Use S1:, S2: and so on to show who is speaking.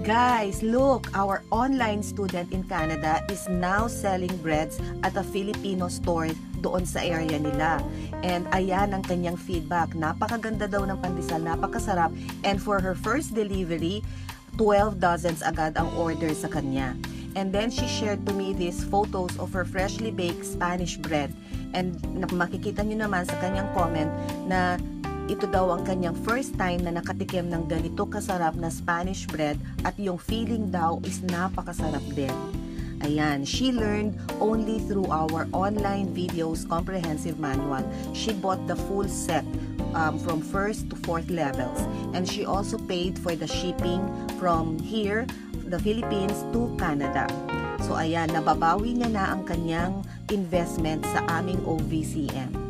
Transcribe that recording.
S1: Guys, look, our online student in Canada is now selling breads at a Filipino store doon sa area nila. And ayan ang kanyang feedback. Napakaganda daw ng pandesal, napakasarap. And for her first delivery, 12 dozens agad ang order sa kanya. And then she shared to me these photos of her freshly baked Spanish bread. And makikita nyo naman sa kanyang comment na ito daw ang kanyang first time na nakatikim ng ganito kasarap na Spanish bread at yung feeling daw is napakasarap din. Ayan, she learned only through our online videos comprehensive manual. She bought the full set from 1st to 4th levels. And she also paid for the shipping from here, the Philippines to Canada. So ayan, nababawi niya na ang kanyang investment sa aming OVCM.